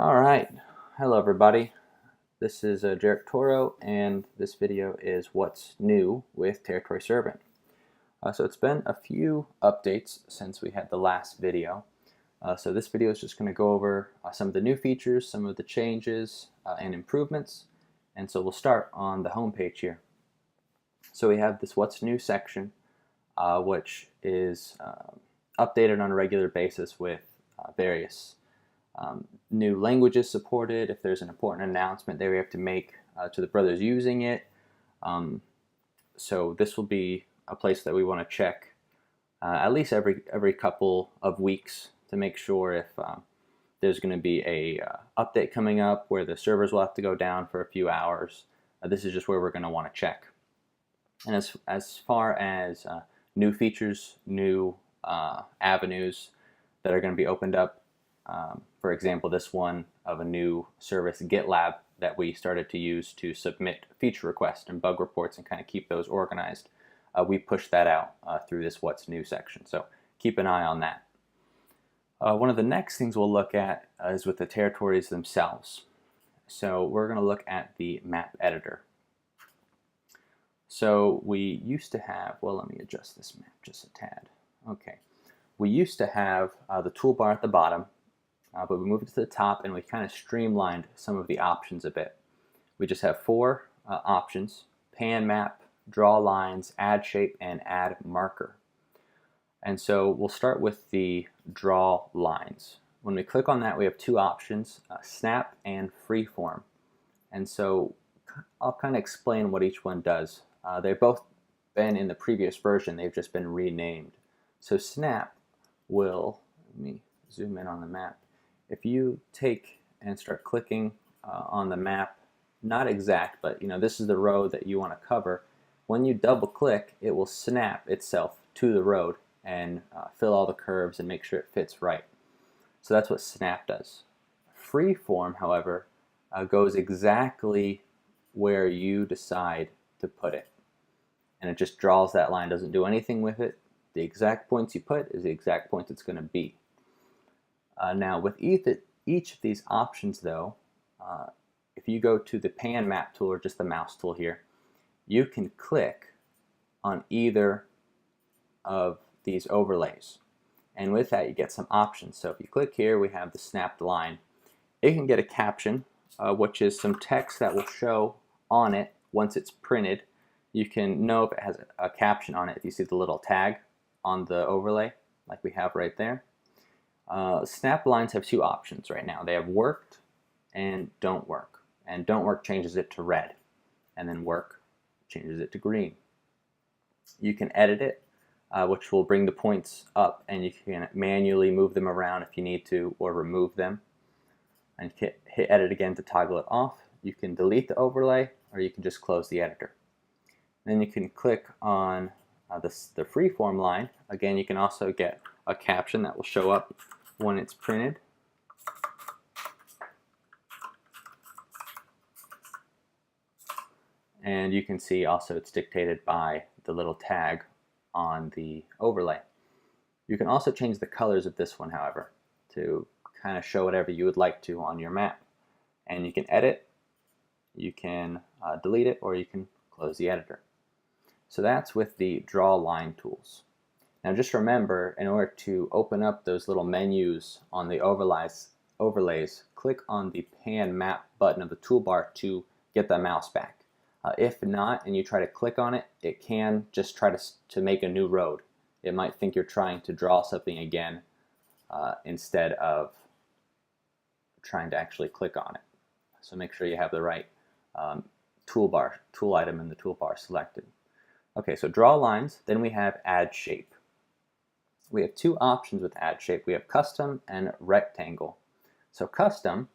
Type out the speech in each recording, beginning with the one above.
All right. Hello, everybody. This is Jarek Toro, and this video is what's new with Territory Serving. So it's been a few updates since we had the last video. So this video is just going to go over some of the new features, some of the changes and improvements. And so we'll start on the home page here. So we have this what's new section, which is updated on a regular basis with various new languages supported. If there's an important announcement that we have to make to the brothers using it. So this will be a place that we want to check at least every couple of weeks to make sure if there's going to be a update coming up where the servers will have to go down for a few hours. This is just where we're going to want to check. And as far as new features, new avenues that are going to be opened up, for example, this one of a new service, GitLab, that we started to use to submit feature requests and bug reports and kind of keep those organized. We pushed that out through this What's New section, so keep an eye on that. One of the next things we'll look at is with the territories themselves. So we're going to look at the map editor. So we used to have, well, let me adjust this map just a tad. Okay. We used to have the toolbar at the bottom, but we moved it to the top and we kind of streamlined some of the options a bit. We just have four options: pan map, draw lines, add shape, and add marker. And so we'll start with the draw lines. When we click on that, we have two options, snap and freeform. And so I'll kind of explain what each one does. They've both been in the previous version, they've just been renamed. So snap will, let me zoom in on the map. If you take and start clicking on the map, not exact, but this is the road that you want to cover. When you double click, it will snap itself to the road and fill all the curves and make sure it fits right. So that's what snap does. Freeform, however, goes exactly where you decide to put it. And it just draws that line, doesn't do anything with it. The exact points you put is the exact points it's going to be. Now with each of these options though, if you go to the pan map tool or just the mouse tool here, you can click on either of these overlays. And with that you get some options. So if you click here, we have the snapped line. It can get a caption, which is some text that will show on it once it's printed. You can know if it has a caption on it if you see the little tag on the overlay like we have right there. Snap lines have two options right now. They have worked and don't work. And don't work changes it to red, and then work changes it to green. You can edit it, which will bring the points up, and you can manually move them around if you need to, or remove them. And hit edit again to toggle it off. You can delete the overlay, or you can just close the editor. Then you can click on the freeform line. Again, you can also get a caption that will show up when it's printed. And you can see also it's dictated by the little tag on the overlay. You can also change the colors of this one, however, to kind of show whatever you would like to on your map. And you can edit, you can delete it, or you can close the editor. So that's with the draw line tools. Now just remember, in order to open up those little menus on the overlays, click on the pan map button of the toolbar to get the mouse back. If not, and you try to click on it, it can just try to make a new road. It might think you're trying to draw something again instead of trying to actually click on it. So make sure you have the right tool item in the toolbar selected. Okay, so draw lines, then we have add shape. We have two options with add shape. We have custom and rectangle. So custom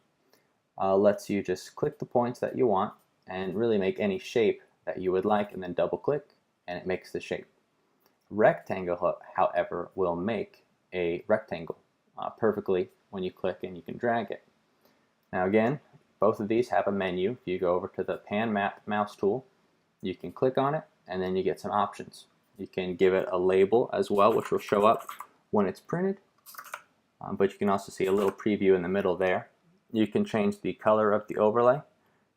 lets you just click the points that you want and really make any shape that you would like, and then double click and it makes the shape. Rectangle, however, will make a rectangle perfectly when you click, and you can drag it. Now again, both of these have a menu. If you go over to the pan map mouse tool, you can click on it and then you get some options. You can give it a label as well, which will show up when it's printed, but you can also see a little preview in the middle there. You can change the color of the overlay.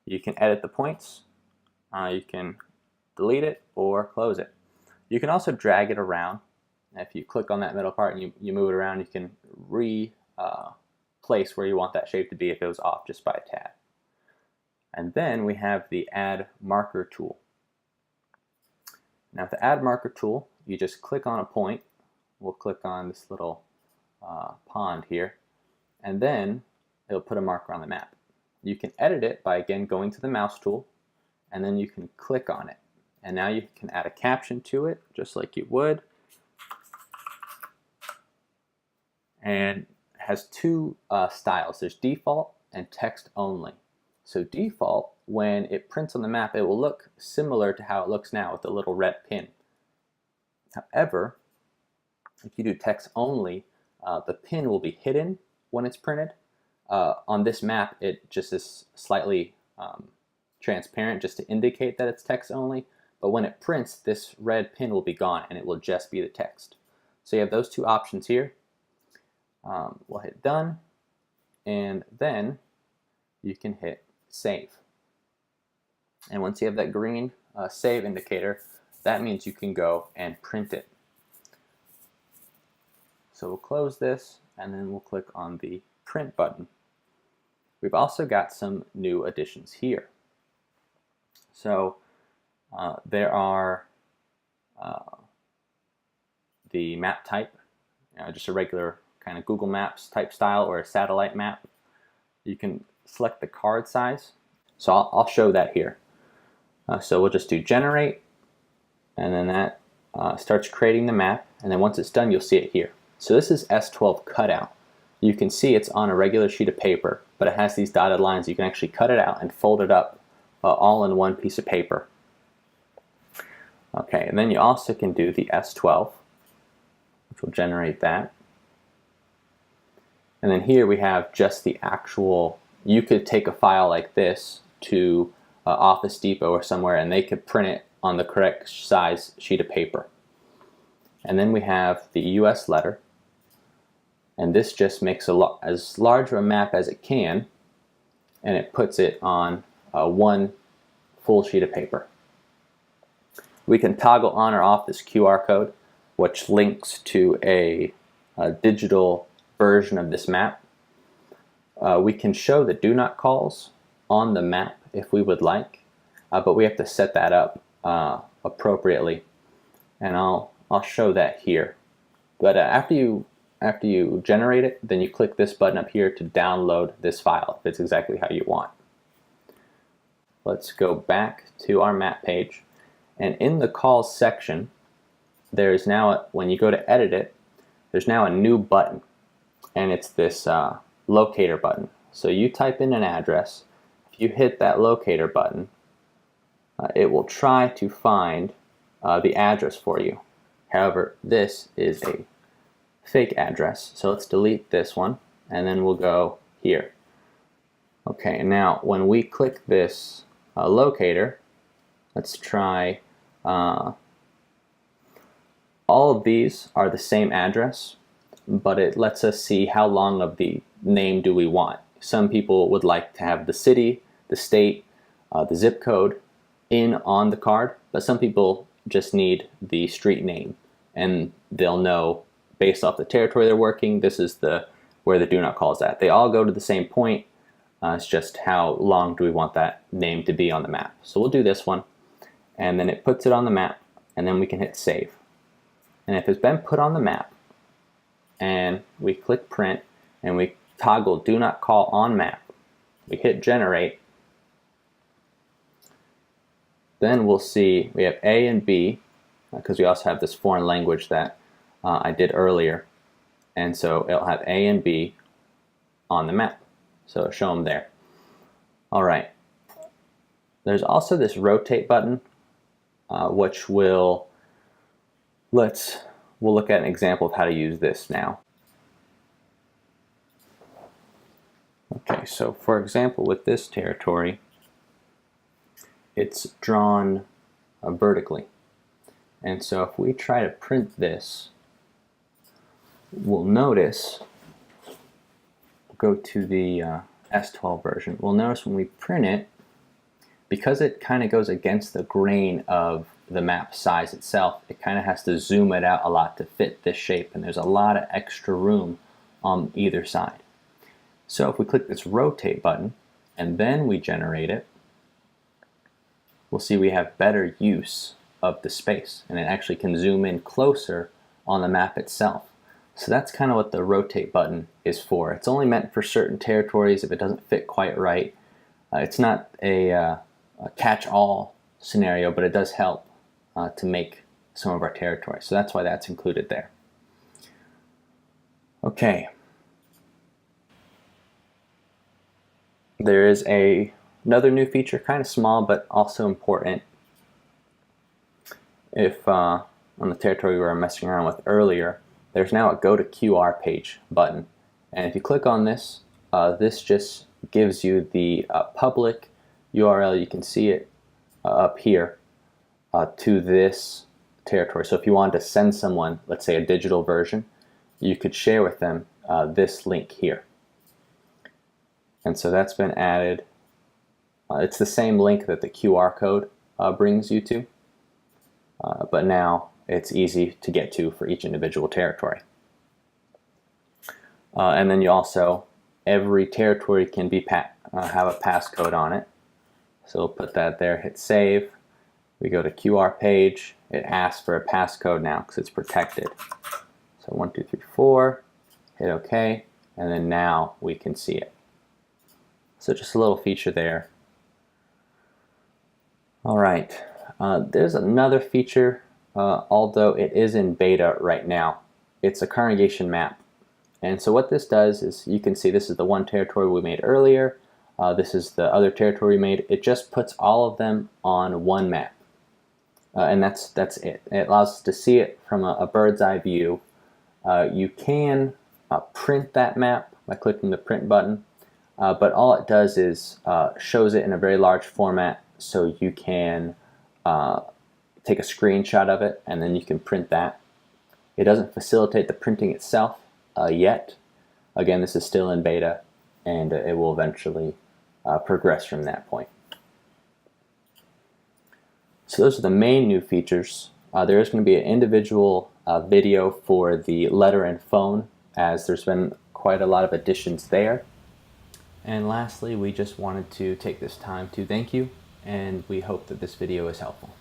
You can edit the points. You can delete it or close it. You can also drag it around. If you click on that middle part and you move it around, you can place where you want that shape to be if it was off just by a tad. And then we have the Add Marker tool. Now with the Add Marker tool, you just click on a point. We'll click on this little pond here, and then it'll put a marker on the map. You can edit it by, again, going to the mouse tool, and then you can click on it. And now you can add a caption to it, just like you would. And it has two styles. There's default and text only. So default, when it prints on the map, it will look similar to how it looks now with the little red pin. However, if you do text only, the pin will be hidden when it's printed. On this map, it just is slightly transparent just to indicate that it's text only. But when it prints, this red pin will be gone and it will just be the text. So you have those two options here. We'll hit done, and then you can hit save. And once you have that green save indicator, that means you can go and print it. So we'll close this, and then we'll click on the print button. We've also got some new additions here. So there are the map type, just a regular kind of Google Maps type style or a satellite map. You can select the card size. So I'll show that here. So we'll just do generate, and then that starts creating the map, and then once it's done, you'll see it here. So this is S12 cutout. You can see it's on a regular sheet of paper, but it has these dotted lines. You can actually cut it out and fold it up all in one piece of paper. Okay, and then you also can do the S12, which will generate that. And then here we have just the actual, you could take a file like this to Office Depot or somewhere, and they could print it on the correct size sheet of paper. And then we have the US letter, and this just makes as large of a map as it can, and it puts it on one full sheet of paper. We can toggle on or off this QR code, which links to a digital version of this map. We can show the do not calls on the map if we would like, but we have to set that up appropriately, and I'll show that here. But after you generate it, then you click this button up here to download this file if it's exactly how you want. Let's go back to our map page, and in the calls section, there's now, when you go to edit it, there's now a new button, and it's this locator button. So you type in an address. If you hit that locator button, it will try to find the address for you. However, this is a fake address, so let's delete this one, and then we'll go here. Okay, and now when we click this locator, let's try, all of these are the same address, but it lets us see how long of the name do we want. Some people would like to have the city, the state, the zip code on the card, but some people just need the street name, and they'll know based off the territory they're working, this is where the do not call is at. They all go to the same point. It's just how long do we want that name to be on the map. So we'll do this one, and then it puts it on the map, and then we can hit save. And if it's been put on the map, and we click print, and we toggle do not call on map, we hit generate, then we'll see we have A and B, because we also have this foreign language that I did earlier, and so it'll have A and B on the map, so show them there. Alright, there's also this rotate button, which we'll look at an example of how to use this now. Okay, so for example, with this territory, it's drawn vertically. And so if we try to print this, we'll notice, go to the S12 version. We'll notice when we print it, because it kind of goes against the grain of the map size itself, it kind of has to zoom it out a lot to fit this shape, and there's a lot of extra room on either side. So if we click this rotate button and then we generate it, we'll see we have better use of the space, and it actually can zoom in closer on the map itself. So that's kind of what the rotate button is for. It's only meant for certain territories if it doesn't fit quite right. It's not a catch-all scenario, but it does help to make some of our territory. So that's why that's included there. Okay. There is another new feature, kind of small but also important. If on the territory we were messing around with earlier, there's now a Go to QR page button. And if you click on this, this just gives you the public URL. You can see it up here to this territory. So if you wanted to send someone, let's say, a digital version, you could share with them this link here. And so that's been added. It's the same link that the QR code brings you to, but now it's easy to get to for each individual territory. And then you also, every territory can be have a passcode on it. So we'll put that there, hit save. We go to QR page. It asks for a passcode now because it's protected. So 1, 2, 3, 4, hit OK, and then now we can see it. So just a little feature there. All right, there's another feature, although it is in beta right now. It's a congregation map. And so what this does is, you can see this is the one territory we made earlier. This is the other territory we made. It just puts all of them on one map. And that's it. It allows us to see it from a bird's eye view. You can print that map by clicking the print button. But all it does is shows it in a very large format, so you can take a screenshot of it and then you can print that. It doesn't facilitate the printing itself yet. Again, this is still in beta, and it will eventually progress from that point. So those are the main new features. There is going to be an individual video for the letter and phone, as there's been quite a lot of additions there. And lastly, we just wanted to take this time to thank you, and we hope that this video is helpful.